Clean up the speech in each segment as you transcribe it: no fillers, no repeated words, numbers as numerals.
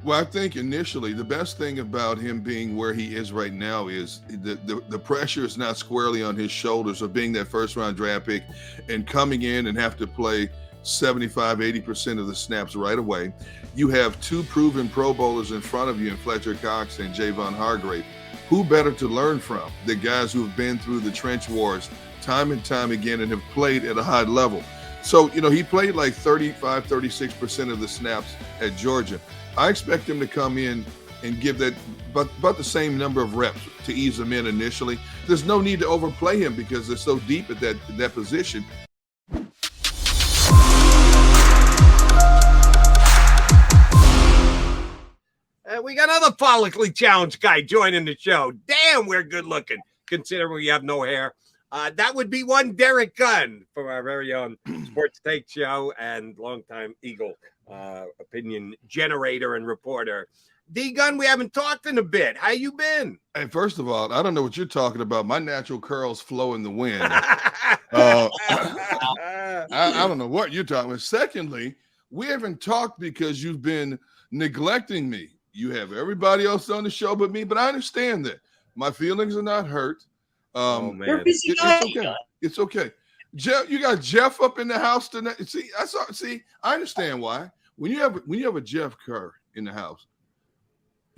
Well, I think initially the best thing about him being where he is right now is the pressure is not squarely on his shoulders of being that first round draft pick and coming in and have to play 75-80% of the snaps right away. You have two proven Pro Bowlers in front of you in Fletcher Cox and Javon Hargrave. Who better to learn from? The guys who have been through the trench wars time and time again and have played at a high level. So, he played like 36% of the snaps at Georgia. I expect him to come in and give that about the same number of reps to ease him in initially. There's no need to overplay him because they're so deep at that position. We got another follically challenged guy joining the show. Damn, we're good looking, considering we have no hair. That would be one Derrick Gunn from our very own Sports Take Show and longtime Eagle opinion generator and reporter. D Gunn, we haven't talked in a bit. How you been? Hey, first of all, I don't know what you're talking about. My natural curls flow in the wind. I don't know what you're talking about. Secondly, we haven't talked because you've been neglecting me. You have everybody else on the show but me, but I understand that. My feelings are not hurt. Man. You're a busy guy. It's okay. It's okay. Jeff, you got Jeff up in the house tonight. See, I understand why. When you have a Jeff Kerr in the house,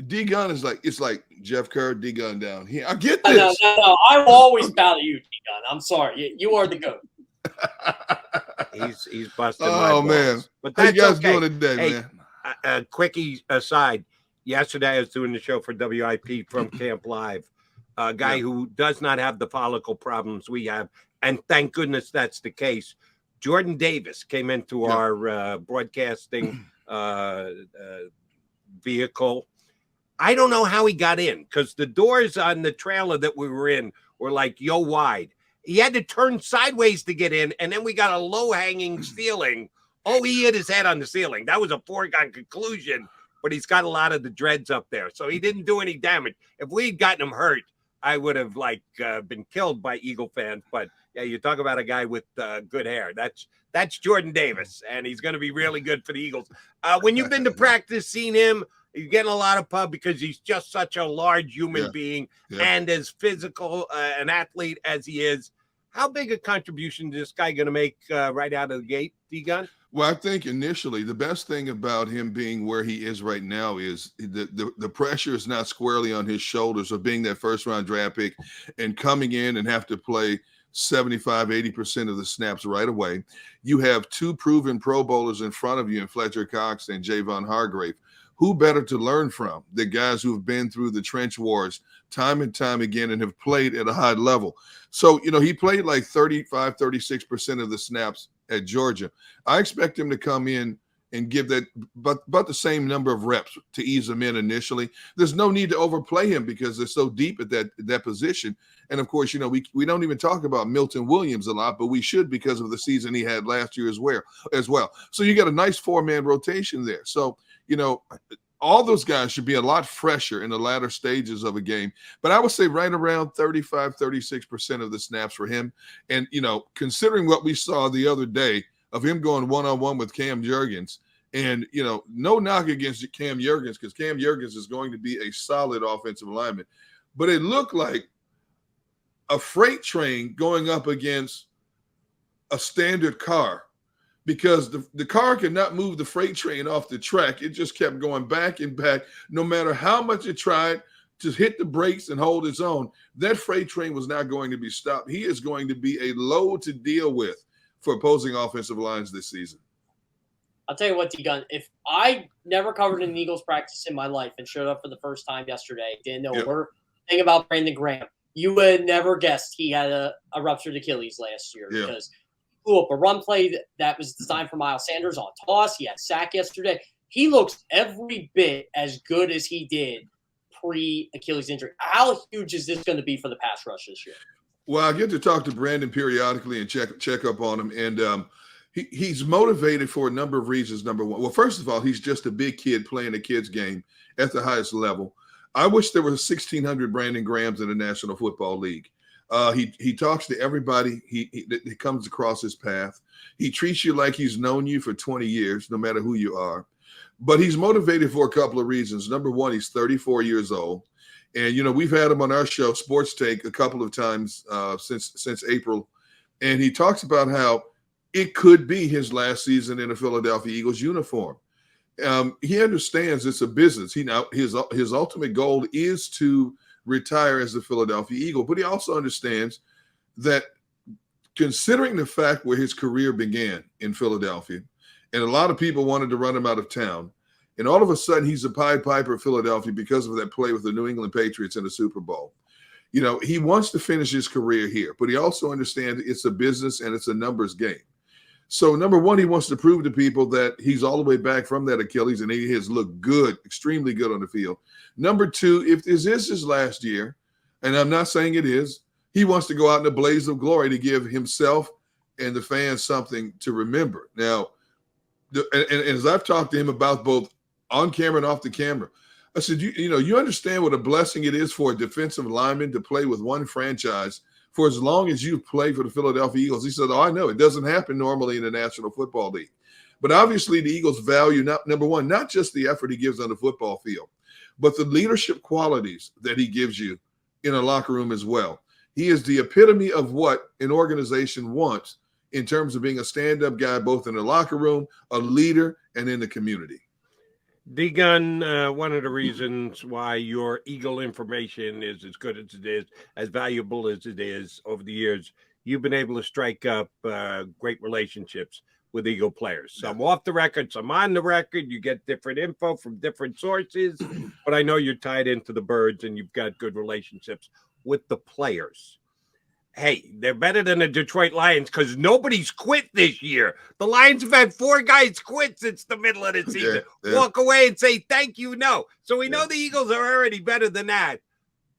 D Gunn is like, it's like Jeff Kerr, D Gunn down here. I get this. No. I will always bow to you, D Gunn. I'm sorry. You are the GOAT. He's busting my balls. Man. But how you guys okay. doing today, man? A quickie aside. Yesterday I was doing the show for WIP from Camp Live. A guy who does not have the follicle problems we have, and thank goodness that's the case. Jordan Davis came into our broadcasting vehicle. I don't know how he got in because the doors on the trailer that we were in were like yo wide. He had to turn sideways to get in, and then we got a low-hanging ceiling. Oh, he hit his head on the ceiling. That was a foregone conclusion, but he's got a lot of the dreads up there, so he didn't do any damage. If we had gotten him hurt, I would have been killed by Eagle fans. But yeah, you talk about a guy with good hair. That's Jordan Davis, and he's going to be really good for the Eagles. When you've been to practice, seen him, you're getting a lot of pub because he's just such a large human being and as physical an athlete as he is. How big a contribution is this guy going to make right out of the gate, D-Gun? Well, I think initially the best thing about him being where he is right now is the pressure is not squarely on his shoulders of being that first round draft pick and coming in and have to play 75-80% of the snaps right away. You have two proven Pro Bowlers in front of you in Fletcher Cox and Javon Hargrave. Who better to learn from? The guys who have been through the trench wars time and time again and have played at a high level. So, he played like 36% of the snaps at Georgia. I expect him to come in and give that about the same number of reps to ease him in initially. There's no need to overplay him because they're so deep at that position. And of course, we don't even talk about Milton Williams a lot, but we should because of the season he had last year as well. So you got a nice 4-man rotation there. So, all those guys should be a lot fresher in the latter stages of a game. But I would say right around 36% of the snaps for him. And, considering what we saw the other day of him going one-on-one with Cam Jurgens, and, no knock against Cam Jurgens because Cam Jurgens is going to be a solid offensive lineman. But it looked like a freight train going up against a standard car, because the car could not move the freight train off the track. It just kept going back and back. No matter how much it tried to hit the brakes and hold its own, that freight train was not going to be stopped. He is going to be a load to deal with for opposing offensive lines this season. I'll tell you what, D-Gun, if I never covered an Eagles practice in my life and showed up for the first time yesterday, didn't know a thing about Brandon Graham, you would never guessed he had a ruptured Achilles last year because blew up a run play that was designed for Miles Sanders on toss. He had sack yesterday. He looks every bit as good as he did pre-Achilles injury. How huge is this going to be for the pass rush this year? Well, I get to talk to Brandon periodically and check up on him, and he's motivated for a number of reasons. Number one, well, first of all, he's just a big kid playing a kid's game at the highest level. I wish there were 1,600 Brandon Grahams in the National Football League. He talks to everybody he comes across his path. He treats you like he's known you for 20 years, no matter who you are. But he's motivated for a couple of reasons. Number one, he's 34 years old. And, we've had him on our show, Sports Take, a couple of times since April. And he talks about how it could be his last season in a Philadelphia Eagles uniform. He understands it's a business. His ultimate goal is to retire as a Philadelphia Eagle, but he also understands that considering the fact where his career began in Philadelphia, and a lot of people wanted to run him out of town, and all of a sudden he's a Pied Piper of Philadelphia because of that play with the New England Patriots in the Super Bowl. He wants to finish his career here, but he also understands it's a business and it's a numbers game. So number one, he wants to prove to people that he's all the way back from that Achilles and he has looked good, extremely good on the field. Number two, if this is his last year, and I'm not saying it is, he wants to go out in a blaze of glory to give himself and the fans something to remember. Now, and as I've talked to him about both on camera and off the camera, I said, you understand what a blessing it is for a defensive lineman to play with one franchise for as long as you've played for the Philadelphia Eagles. He said, I know it doesn't happen normally in the National Football League. But obviously the Eagles value, number one, not just the effort he gives on the football field, but the leadership qualities that he gives you in a locker room as well. He is the epitome of what an organization wants in terms of being a stand-up guy, both in the locker room, a leader, and in the community. D-Gun, one of the reasons why your Eagle information is as good as it is, as valuable as it is over the years, you've been able to strike up great relationships with Eagle players. Some off the record, some on the record. You get different info from different sources, but I know you're tied into the Birds and you've got good relationships with the players. Hey, they're better than the Detroit Lions because nobody's quit this year. The Lions have had 4 guys quit since the middle of the season. Walk away and say, thank you, no. So we know the Eagles are already better than that.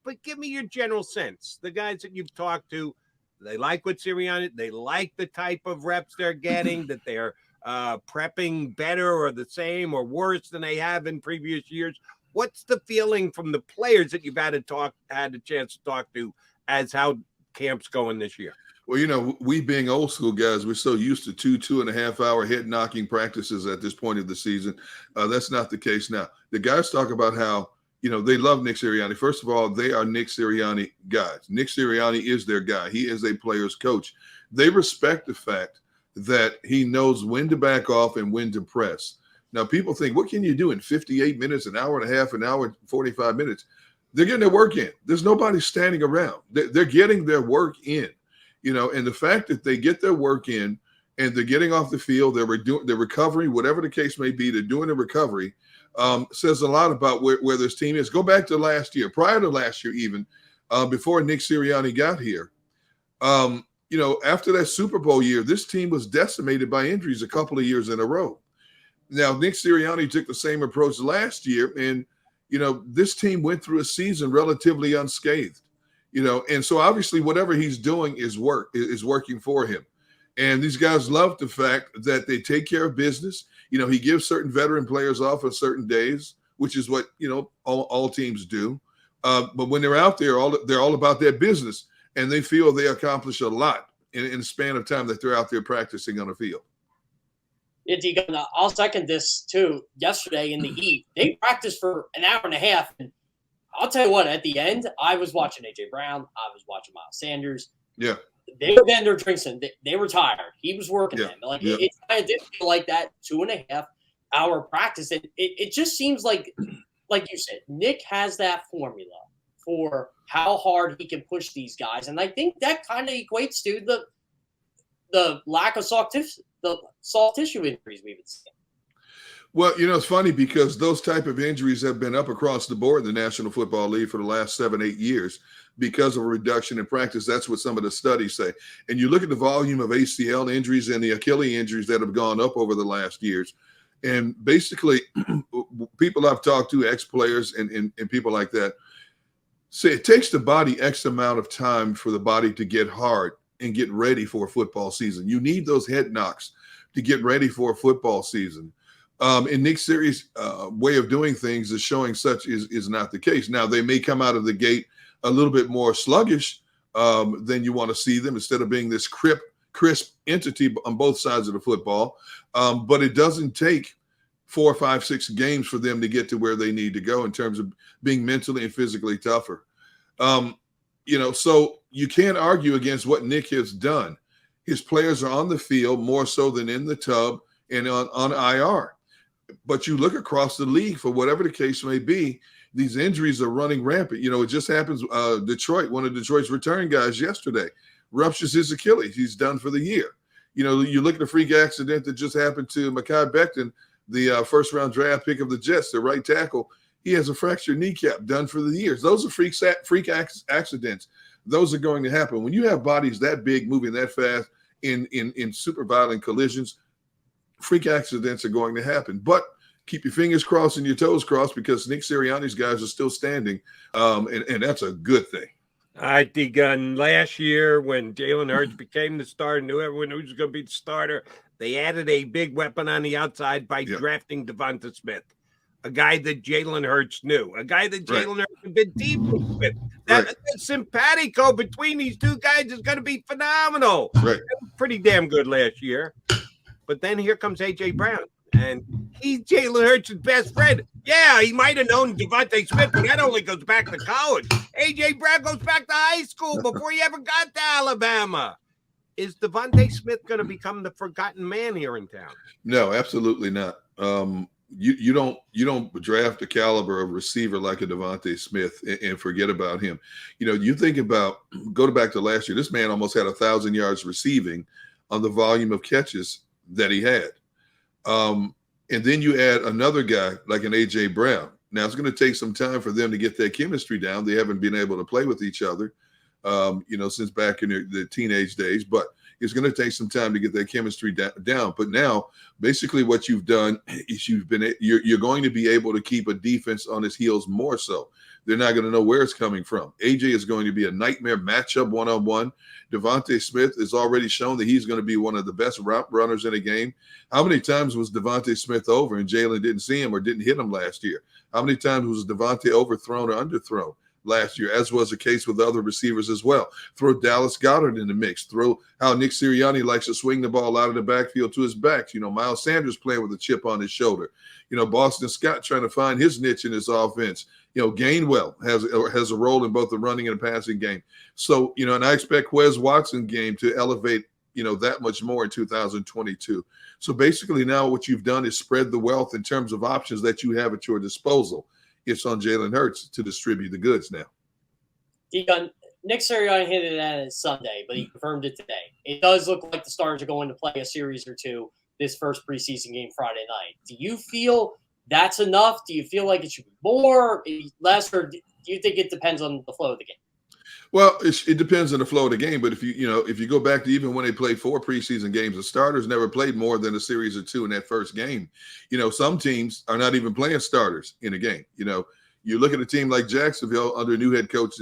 But give me your general sense. The guys that you've talked to, they like what Sirianni, they like the type of reps they're getting, that they're prepping better or the same or worse than they have in previous years. What's the feeling from the players that you've had a chance to talk to as how camp's going this year? Well, we being old school guys, we're so used to 2.5 hour head knocking practices at this point of the season. That's not the case now. The guys talk about how, they love Nick Sirianni. First of all, they are Nick Sirianni guys. Nick Sirianni is their guy. He is a player's coach. They respect the fact that he knows when to back off and when to press. Now, people think, what can you do in 58 minutes, an hour and a half, an hour and 45 minutes? They're getting their work in. There's nobody standing around. They're getting their work in, and the fact that they get their work in and they're getting off the field, they're recovering, whatever the case may be, they're doing the recovery, says a lot about where this team is. Go back to last year, prior to last year even, before Nick Sirianni got here. After that Super Bowl year, this team was decimated by injuries a couple of years in a row. Now, Nick Sirianni took the same approach last year, and this team went through a season relatively unscathed, and so obviously whatever he's doing is working for him. And these guys love the fact that they take care of business. He gives certain veteran players off on certain days, which is what, all teams do. But when they're out there, they're all about their business, and they feel they accomplish a lot in the span of time that they're out there practicing on the field. Yeah, D-Gun, I'll second this too. Yesterday in the heat, they practiced for an hour and a half. And I'll tell you what, at the end, I was watching A.J. Brown. I was watching Miles Sanders. Yeah. They were getting their drinks in. They were tired. He was working them. It kind of did feel like that 2.5 hour practice. And it just seems like you said, Nick has that formula for how hard he can push these guys. And I think that kind of equates to the lack of soft tissue injuries we've been seeing. Well, it's funny because those type of injuries have been up across the board in the National Football League for the last 7-8 years because of a reduction in practice. That's what some of the studies say. And you look at the volume of ACL injuries and the Achilles injuries that have gone up over the last years. And basically, people I've talked to, ex-players and people like that, say it takes the body X amount of time for the body to get hard and get ready for a football season. You need those head knocks to get ready for a football season. And Nick Sirianni's way of doing things is showing such is not the case. Now, they may come out of the gate a little bit more sluggish than you want to see them, instead of being this crisp entity on both sides of the football. But it doesn't take 4, 5, 6 games for them to get to where they need to go in terms of being mentally and physically tougher. So you can't argue against what Nick has done. His players are on the field more so than in the tub and on IR. But you look across the league, for whatever the case may be, these injuries are running rampant. It just happens. Detroit, one of Detroit's return guys yesterday, ruptures his Achilles. He's done for the year. You look at the freak accident that just happened to Mekhi Becton, the first-round draft pick of the Jets, the right tackle. He has a fractured kneecap, done for the years. Those are freak accidents. Those are going to happen. When you have bodies that big moving that fast in super violent collisions, freak accidents are going to happen. But keep your fingers crossed and your toes crossed, because Nick Sirianni's guys are still standing, and that's a good thing. I think last year when Jalen Hurts became the starter, knew everyone who was going to be the starter, they added a big weapon on the outside by drafting DeVonta Smith, a guy that Jalen Hurts knew, a guy that Jalen Hurts had been teaming with. That simpatico between these two guys is going to be phenomenal. Right. Pretty damn good last year. But then here comes A.J. Brown, and he's Jalen Hurts' best friend. Yeah, he might have known DeVonta Smith, but that only goes back to college. A.J. Brown goes back to high school before he ever got to Alabama. Is DeVonta Smith going to become the forgotten man here in town? No, absolutely not. You don't draft a caliber of receiver like a DeVonta Smith and forget about him. You think about, go back to last year. This man almost had 1,000 yards receiving on the volume of catches that he had. And then you add another guy like an A.J. Brown. Now, it's going to take some time for them to get their chemistry down. They haven't been able to play with each other, since back in the teenage days. But it's going to take some time to get that chemistry down. But now, basically what you've done is you're going to be able to keep a defense on his heels more so. They're not going to know where it's coming from. AJ is going to be a nightmare matchup one-on-one. DeVonta Smith has already shown that he's going to be one of the best route runners in a game. How many times was DeVonta Smith over and Jalen didn't see him or didn't hit him last year? How many times was DeVonta overthrown or underthrown last year, as was the case with other receivers as well? Throw Dallas Goedert in the mix. Throw how Nick Sirianni likes to swing the ball out of the backfield to his backs. Miles Sanders playing with a chip on his shoulder. Boston Scott trying to find his niche in his offense. Gainwell has a role in both the running and the passing game. So, and I expect Quez Watson game to elevate, that much more in 2022. So basically now what you've done is spread the wealth in terms of options that you have at your disposal. It's on Jalen Hurts to distribute the goods now. Nick Sirianni hinted at it Sunday, but he confirmed it today. It does look like the Stars are going to play a series or two this first preseason game Friday night. Do you feel that's enough? Do you feel like it should be more, less, or do you think it depends on the flow of the game? Well, it depends on the flow of the game. But if you go back to even when they played 4 preseason games, the starters never played more than a series or 2 in that first game. Some teams are not even playing starters in a game. You look at a team like Jacksonville under new head coach,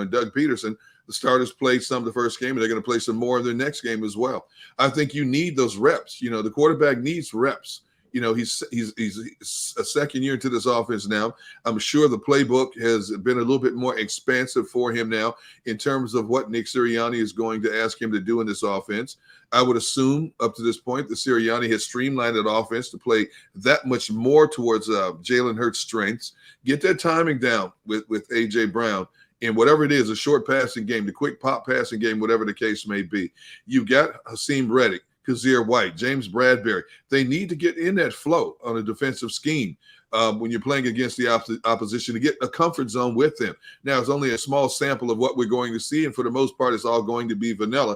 Doug Peterson. The starters played some of the first game, and they're going to play some more in their next game as well. I think you need those reps. The quarterback needs reps. He's a second year into this offense now. I'm sure the playbook has been a little bit more expansive for him now in terms of what Nick Sirianni is going to ask him to do in this offense. I would assume up to this point that Sirianni has streamlined that offense to play that much more towards Jalen Hurts' strengths. Get that timing down with A.J. Brown. And whatever it is, a short passing game, the quick pop passing game, whatever the case may be. You've got Hakeem Reddick, Kazir White, James Bradbury. They need to get in that flow on a defensive scheme when you're playing against the opposition to get a comfort zone with them. Now, it's only a small sample of what we're going to see, and for the most part, it's all going to be vanilla.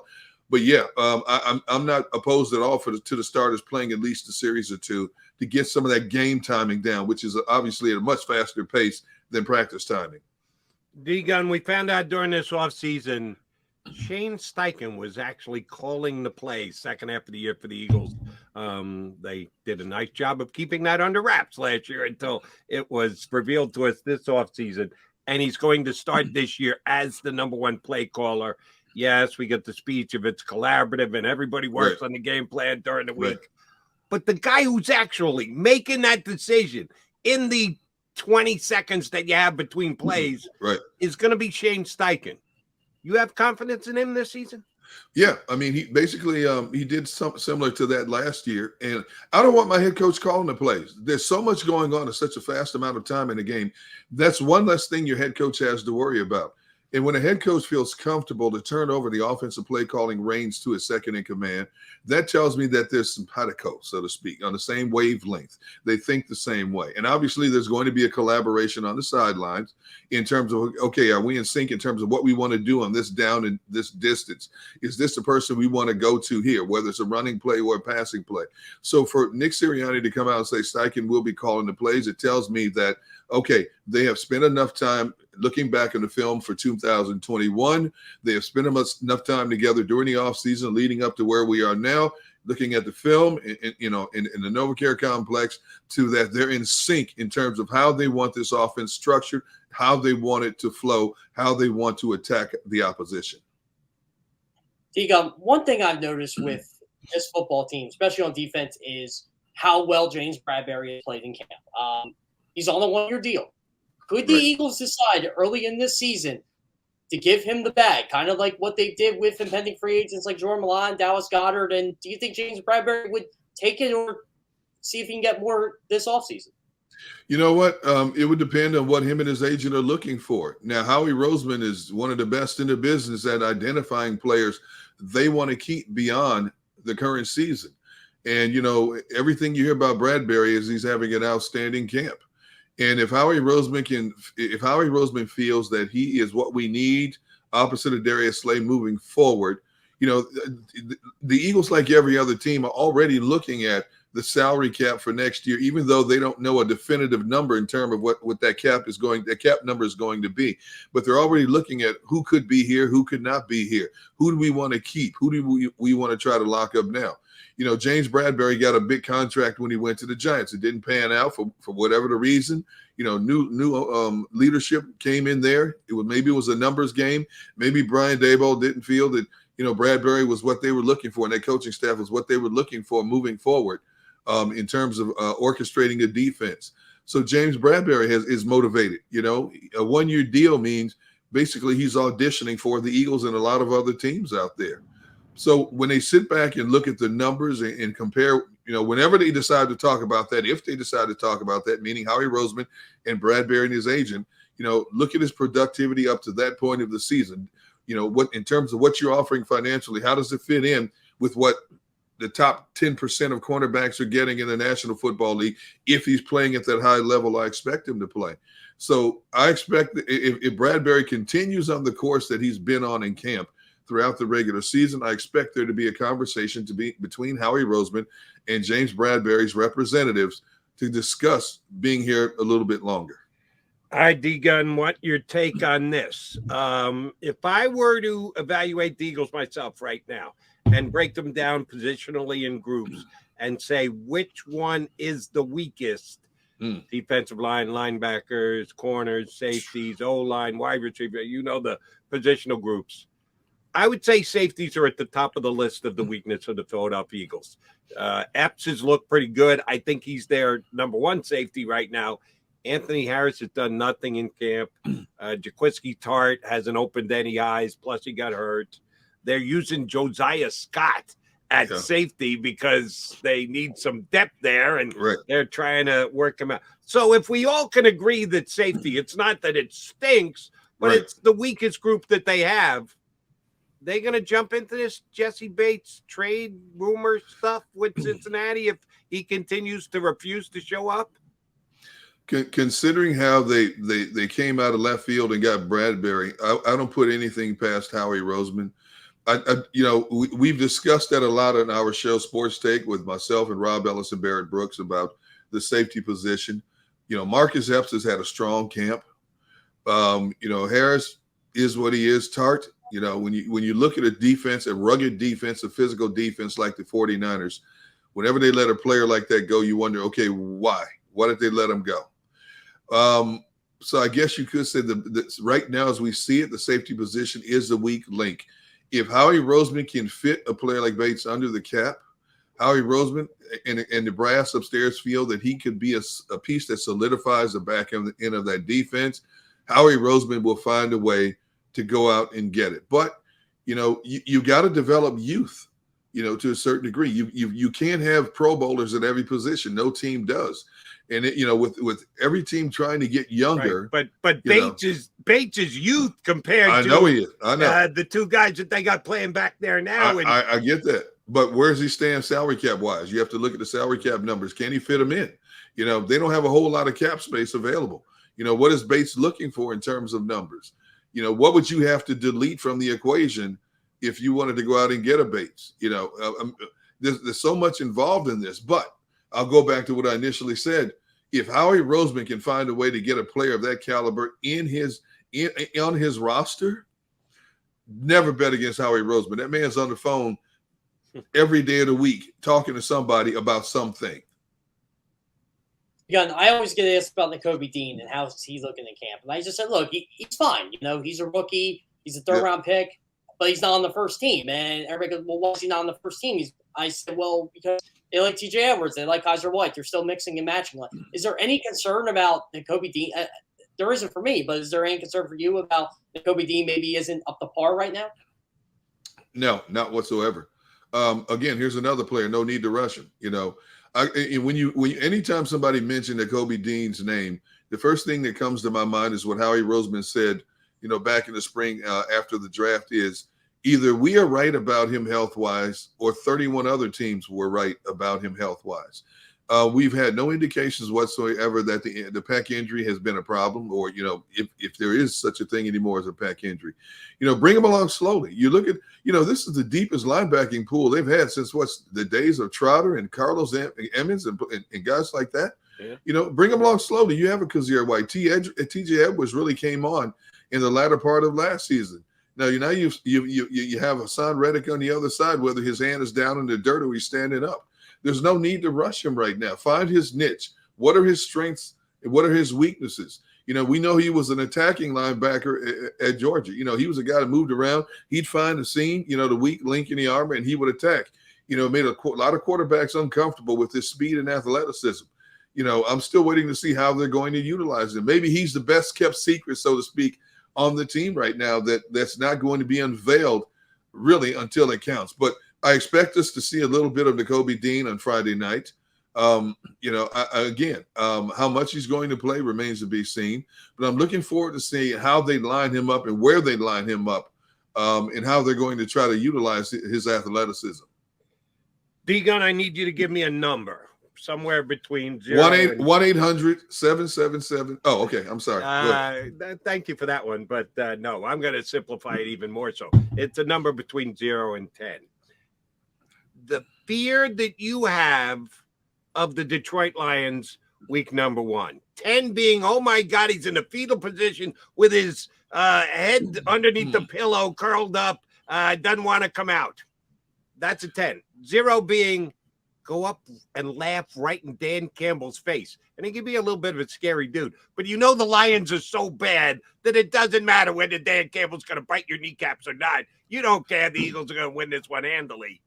But, yeah, I'm not opposed at all to the starters playing at least a series or 2 to get some of that game timing down, which is obviously at a much faster pace than practice timing. D-Gun, we found out during this offseason Shane Steichen was actually calling the plays second half of the year for the Eagles. They did a nice job of keeping that under wraps last year until it was revealed to us this offseason. And he's going to start this year as the number 1 play caller. Yes, we get the speech of it's collaborative and everybody works on the game plan during the week. But the guy who's actually making that decision in the 20 seconds that you have between plays is going to be Shane Steichen. You have confidence in him this season? Yeah, I mean, he basically he did something similar to that last year. And I don't want my head coach calling the plays. There's so much going on in such a fast amount of time in a game. That's one less thing your head coach has to worry about. And when a head coach feels comfortable to turn over the offensive play calling reins to his second in command, that tells me that there's simpatico, so to speak, on the same wavelength. They think the same way. And obviously, there's going to be a collaboration on the sidelines in terms of, okay, are we in sync in terms of what we want to do on this down and this distance? Is this the person we want to go to here, whether it's a running play or a passing play? So for Nick Sirianni to come out and say Steichen will be calling the plays, it tells me that, okay, they have spent enough time looking back on the film for 2021. They have spent enough time together during the offseason leading up to where we are now, looking at the film in the NovaCare complex, to that they're in sync in terms of how they want this offense structured, how they want it to flow, how they want to attack the opposition. One thing I've noticed with this football team, especially on defense, is how well James Bradberry has played in camp. He's on a one-year deal. Could the Eagles decide early in this season to give him the bag, kind of like what they did with impending free agents like Jordan Milan, Dallas Goedert? And do you think James Bradberry would take it or see if he can get more this offseason? You know what? It would depend on what him and his agent are looking for. Now, Howie Roseman is one of the best in the business at identifying players they want to keep beyond the current season. And, everything you hear about Bradberry is he's having an outstanding camp. And if Howie Roseman feels that he is what we need opposite of Darius Slay moving forward, the Eagles, like every other team, are already looking at the salary cap for next year, even though they don't know a definitive number in terms of what that cap number is going to be. But they're already looking at who could be here, who could not be here. Who do we want to keep? Who do we want to try to lock up now? James Bradberry got a big contract when he went to the Giants. It didn't pan out for whatever the reason. New leadership came in there. Maybe it was a numbers game. Maybe Brian Daboll didn't feel that, Bradberry was what they were looking for, and that coaching staff was what they were looking for moving forward in terms of orchestrating a defense. So James Bradberry is motivated. A one-year deal means basically he's auditioning for the Eagles and a lot of other teams out there. So when they sit back and look at the numbers and compare, whenever they decide to talk about that, if they decide to talk about that, meaning Howie Roseman and Bradberry and his agent, look at his productivity up to that point of the season. What in terms of what you're offering financially, how does it fit in with what the top 10% of cornerbacks are getting in the National Football League? If he's playing at that high level, I expect him to play. So I expect that if Bradberry continues on the course that he's been on in camp throughout the regular season, I expect there to be a conversation between Howie Roseman and James Bradberry's representatives to discuss being here a little bit longer. All right, D-Gun, what your take on this? If I were to evaluate the Eagles myself right now and break them down positionally in groups and say which one is the weakest, defensive line, linebackers, corners, safeties, O-line, wide receiver, the positional groups, I would say safeties are at the top of the list of the weakness of the Philadelphia Eagles. Epps has looked pretty good. I think he's their number one safety right now. Anthony Harris has done nothing in camp. Jaquiski Tart hasn't opened any eyes, plus he got hurt. They're using Josiah Scott at safety because they need some depth there, and they're trying to work him out. So if we all can agree that safety, it's not that it stinks, but it's the weakest group that they have, they going to jump into this Jesse Bates trade rumor stuff with Cincinnati if he continues to refuse to show up? Considering how they came out of left field and got Bradberry, I don't put anything past Howie Roseman. We've discussed that a lot on our show Sports Take with myself and Rob Ellis and Barrett Brooks about the safety position. Marcus Epps has had a strong camp. Harris is what he is. Tart, when you look at a defense, a rugged defense, a physical defense like the 49ers, whenever they let a player like that go, you wonder, okay, why? Why did they let him go? So I guess you could say that right now, as we see it, the safety position is the weak link. If Howie Roseman can fit a player like Bates under the cap, Howie Roseman and the brass upstairs feel that he could be a piece that solidifies the back end of that defense, Howie Roseman will find a way to go out and get it. But You got to develop youth, to a certain degree. You can't have Pro Bowlers at every position. No team does. And with every team trying to get younger, right. but Bates is youth compared to I know he is. I know the two guys that they got playing back there now. I get that, but where's he stand salary cap wise? You have to look at the salary cap numbers. Can he fit them in? They don't have a whole lot of cap space available. What is Bates looking for in terms of numbers? What would you have to delete from the equation if you wanted to go out and get a Bates? There's so much involved in this, but I'll go back to what I initially said. If Howie Roseman can find a way to get a player of that caliber on his roster, never bet against Howie Roseman. That man's on the phone every day of the week talking to somebody about something. Again, I always get asked about Nakobe Dean and how he's looking in camp. And I just said, look, he's fine. He's a rookie. He's a third-round pick, but he's not on the first team. And everybody goes, well, why is he not on the first team? I said, well, because they like TJ Edwards. They like Kaiser White. They're still mixing and matching. Is there any concern about Nakobe Dean? There isn't for me, but is there any concern for you about Nakobe Dean maybe isn't up to par right now? No, not whatsoever. Again, here's another player. No need to rush him. Anytime somebody mentioned Nakobe Dean's name, the first thing that comes to my mind is what Howie Roseman said, back in the spring after the draft is either we are right about him health-wise or 31 other teams were right about him health-wise. We've had no indications whatsoever that the pec injury has been a problem or, if there is such a thing anymore as a pec injury. Bring him along slowly. You look at, this is the deepest linebacking pool they've had since the days of Trotter and Carlos Emmons and guys like that. Yeah. Bring him along slowly. You have a Kazir White. TJ Edwards really came on in the latter part of last season. Now you have Hassan Reddick on the other side, whether his hand is down in the dirt or he's standing up. There's no need to rush him right now. Find his niche. What are his strengths and what are his weaknesses? We know he was an attacking linebacker at Georgia. He was a guy that moved around. He'd find the seam, the weak link in the armor, and he would attack. Made a lot of quarterbacks uncomfortable with his speed and athleticism. I'm still waiting to see how they're going to utilize him. Maybe he's the best kept secret, so to speak, on the team right now that's not going to be unveiled really until it counts. But I expect us to see a little bit of Nakobe Dean on Friday night. How much he's going to play remains to be seen. But I'm looking forward to seeing how they line him up and where they line him up and how they're going to try to utilize his athleticism. D-Gun, I need you to give me a number. Somewhere between 1-800-777. Oh, okay. I'm sorry. Thank you for that one. But no, I'm going to simplify it even more so. It's a number between 0 and 10. The fear that you have of the Detroit Lions week number 1. 10 being, oh, my God, he's in a fetal position with his head underneath the pillow, curled up, doesn't want to come out. That's a 10. 0 being, go up and laugh right in Dan Campbell's face. And he can be a little bit of a scary dude. But the Lions are so bad that it doesn't matter whether Dan Campbell's going to bite your kneecaps or not. You don't care. The Eagles are going to win this one handily.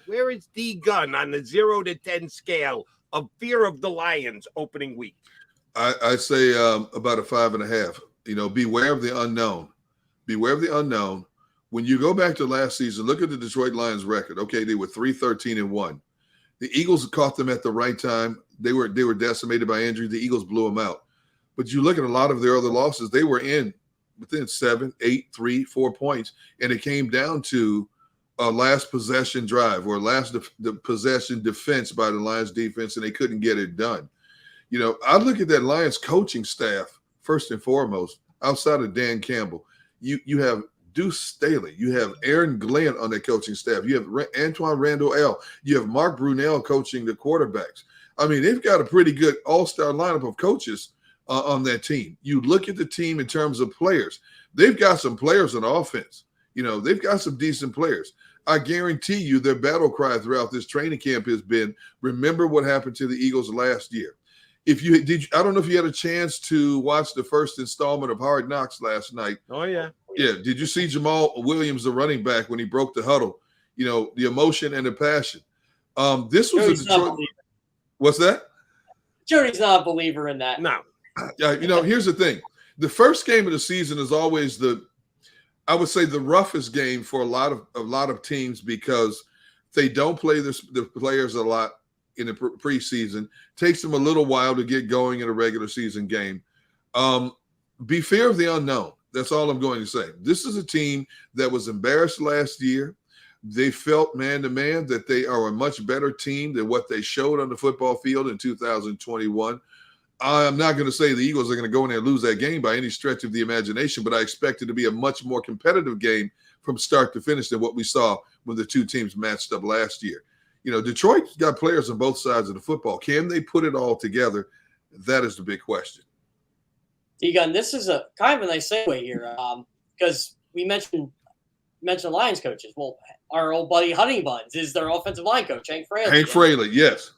Where is D-Gun on the 0 to 10 scale of fear of the Lions opening week? I'd say about a 5.5. Beware of the unknown. Beware of the unknown. When you go back to last season, look at the Detroit Lions record. Okay, they were 3-13-1. The Eagles caught them at the right time. They were decimated by injury. The Eagles blew them out. But you look at a lot of their other losses, they were within 7, 8, 3, 4 points, and it came down to a last possession drive or last possession defense by the Lions defense, and they couldn't get it done. I look at that Lions coaching staff first and foremost. Outside of Dan Campbell, you have Deuce Staley. You have Aaron Glenn on the coaching staff. You have Antoine Randall L. You have Mark Brunell coaching the quarterbacks. I mean, they've got a pretty good all-star lineup of coaches on that team. You look at the team in terms of players. They've got some players on offense. They've got some decent players. I guarantee you their battle cry throughout this training camp has been, remember what happened to the Eagles last year. I don't know if you had a chance to watch the first installment of Hard Knocks last night. Oh, yeah. Yeah. Did you see Jamal Williams, the running back, when he broke the huddle? The emotion and the passion. This was Jody's a Detroit. What's that? Jody's not a believer in that. No. Here's the thing. The first game of the season is always I would say the roughest game for a lot of teams because they don't play the players a lot in the preseason. Takes them a little while to get going in a regular season game. Be fear of the unknown. That's all I'm going to say. This is a team that was embarrassed last year. They felt man to man that they are a much better team than what they showed on the football field in 2021. I'm not going to say the Eagles are going to go in there and lose that game by any stretch of the imagination, but I expect it to be a much more competitive game from start to finish than what we saw when the two teams matched up last year. You know, Detroit's got players on both sides of the football. Can they put it all together? That is the big question. D-Gun, this is a kind of a nice segue here because we mentioned Lions coaches. Well, our old buddy Honey Buns is their offensive line coach, Hank Fraley. Hank Fraley, yes.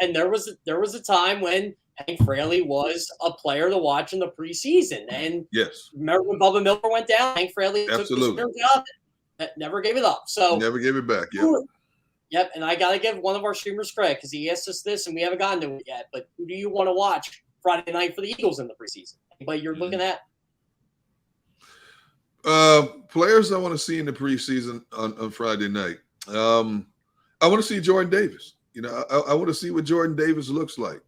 And there was a time when Hank Fraley was a player to watch in the preseason. And yes, remember when Bubba Miller went down? Hank Fraley took the job and never gave it up. So never gave it back. Yep. Yep. And I got to give one of our streamers credit because he asked us this and we haven't gotten to it yet. But who do you want to watch Friday night for the Eagles in the preseason? Anybody you're looking at? Players I want to see in the preseason on Friday night. I want to see Jordan Davis. You know, I want to see what Jordan Davis looks like.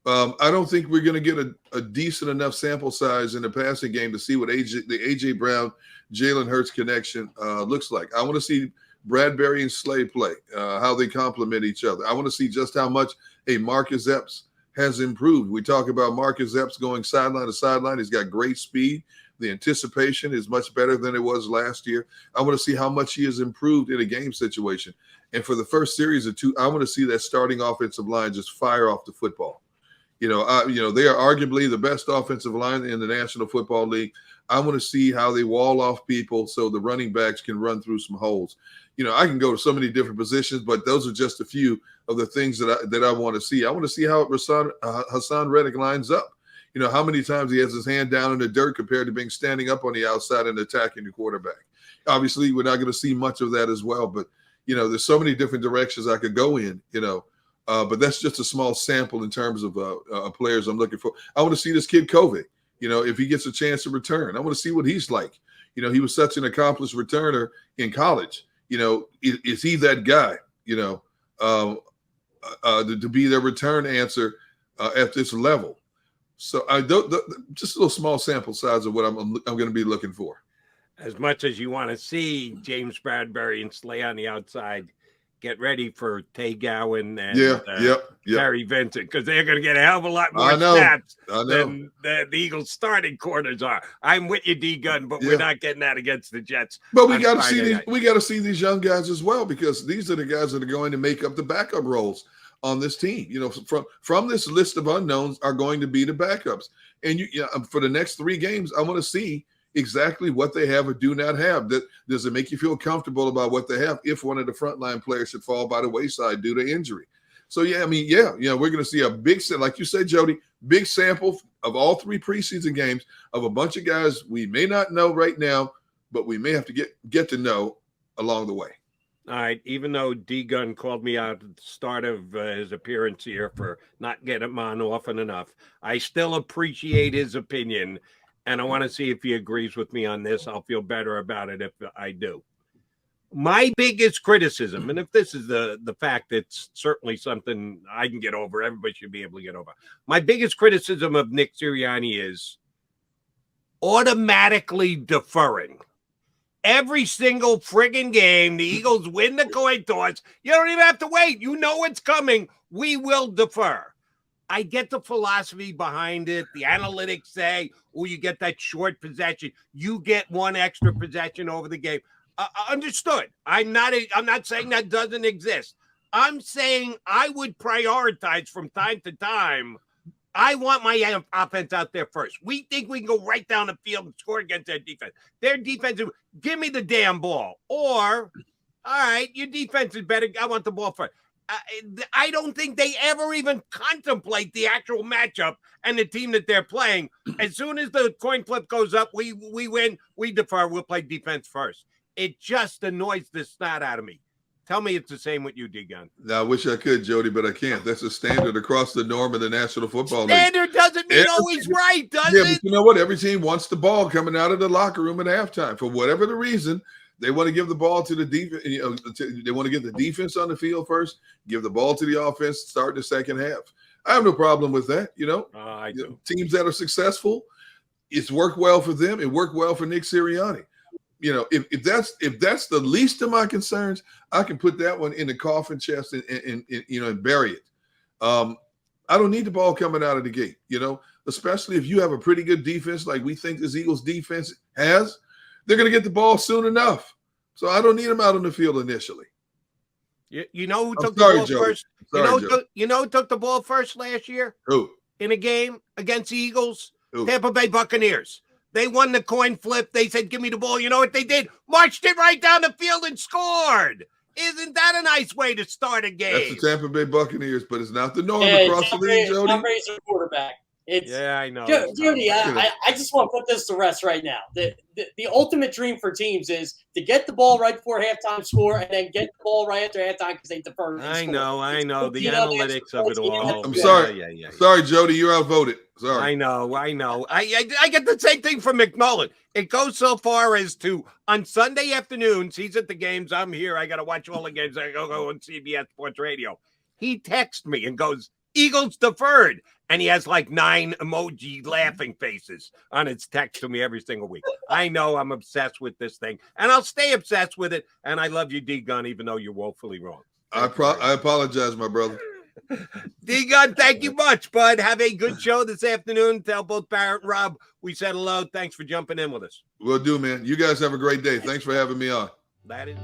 I don't think we're going to get a decent enough sample size in the passing game to see what the A.J. Brown, Jalen Hurts connection looks like. I want to see Bradbury and Slay play, how they complement each other. I want to see just how much a Marcus Epps has improved. We talk about Marcus Epps going sideline to sideline. He's got great speed. The anticipation is much better than it was last year. I want to see how much he has improved in a game situation. And for the first series of two, I want to see that starting offensive line just fire off the football. You know, they are arguably the best offensive line in the National Football League. I want to see how they wall off people so the running backs can run through some holes. You know, I can go to so many different positions, but those are just a few of the things that I want to see. I want to see how Hassan Reddick lines up. You know, how many times he has his hand down in the dirt compared to being standing up on the outside and attacking the quarterback. Obviously, we're not going to see much of that as well, but, you know, there's so many different directions I could go in, you know. But that's just a small sample in terms of players I'm looking for. I want to see this kid Covey, you know, if he gets a chance to return. I want to see what he's like. You know, he was such an accomplished returner in college. You know, is he that guy, you know, to be their return answer at this level? So just a little small sample size of what I'm going to be looking for. As much as you want to see James Bradbury and Slay on the outside, get ready for Tay Gowan and Terry Vincent because they're going to get a hell of a lot more snaps than the Eagles' starting corners are. I'm with you, D-Gun, but we're not getting that against the Jets. But we got to see these. We got to see these young guys as well because these are the guys that are going to make up the backup roles on this team. You know, from this list of unknowns are going to be the backups. And for the next 3 games, I want to see exactly what they have or do not have. Does it make you feel comfortable about what they have if one of the frontline players should fall by the wayside due to injury? So, we're going to see a big, like you said, Jody, big sample of all 3 preseason games of a bunch of guys we may not know right now, but we may have to get to know along the way. All right, even though D-Gun called me out at the start of his appearance here for not getting him on often enough, I still appreciate his opinion, and I want to see if he agrees with me on this. I'll feel better about it if I do. My biggest criticism, and if this is the fact, it's certainly something I can get over, everybody should be able to get over. My biggest criticism of Nick Sirianni is automatically deferring. Every single friggin' game, the Eagles win the coin toss. You don't even have to wait. You know it's coming. We will defer. I get the philosophy behind it. The analytics say, you get that short possession. You get 1 extra possession over the game. Understood. I'm not saying that doesn't exist. I'm saying I would prioritize from time to time. I want my offense out there first. We think we can go right down the field and score against their defense. Their defense, give me the damn ball. Or, all right, your defense is better. I want the ball first. I don't think they ever even contemplate the actual matchup and the team that they're playing. As soon as the coin flip goes up, we win, we defer, we'll play defense first. It just annoys the snot out of me. Tell me it's the same with you, D-Gun. Now, I wish I could, Jody, but I can't. That's a standard across the norm of the National Football League. Standard doesn't mean always right, does Yeah, it? but you know what? Every team wants the ball coming out of the locker room at halftime. For whatever the reason, they want to give the ball to the defense. They want to get the defense on the field first, give the ball to the offense, start the second half. I have no problem with that. I do. Teams that are successful, it's worked well for them. It worked well for Nick Sirianni. If that's the least of my concerns, I can put that one in the coffin chest and bury it. I don't need the ball coming out of the gate, especially if you have a pretty good defense like we think this Eagles defense has. They're going to get the ball soon enough. So I don't need them out on the field initially. You know who took the ball first? You know who took the ball first last year? Who? In a game against the Eagles? Who? Tampa Bay Buccaneers. They won the coin flip. They said, give me the ball. You know what they did? Marched it right down the field and scored. Isn't that a nice way to start a game? That's the Tampa Bay Buccaneers, but it's not the norm across the league, Jody. Not raising a quarterback. I know. Jody, I just want to put this to rest right now. The ultimate dream for teams is to get the ball right before halftime score and then get the ball right after halftime because they defer. I know. The analytics of it all. I'm sorry. Yeah. Sorry, Jody, you're outvoted. Sorry. I know. I get the same thing from McMullen. It goes so far as to on Sunday afternoons, he's at the games. I'm here. I got to watch all the games. I go on CBS Sports Radio. He texts me and goes, Eagles deferred. And he has like 9 emoji laughing faces on his text to me every single week. I know I'm obsessed with this thing, and I'll stay obsessed with it. And I love you, D-Gun, even though you're woefully wrong. I apologize, my brother. D-Gun, thank you much, bud. Have a good show this afternoon. Tell both Barrett and Rob we said hello. Thanks for jumping in with us. Will do, man. You guys have a great day. Thanks for having me on. That is...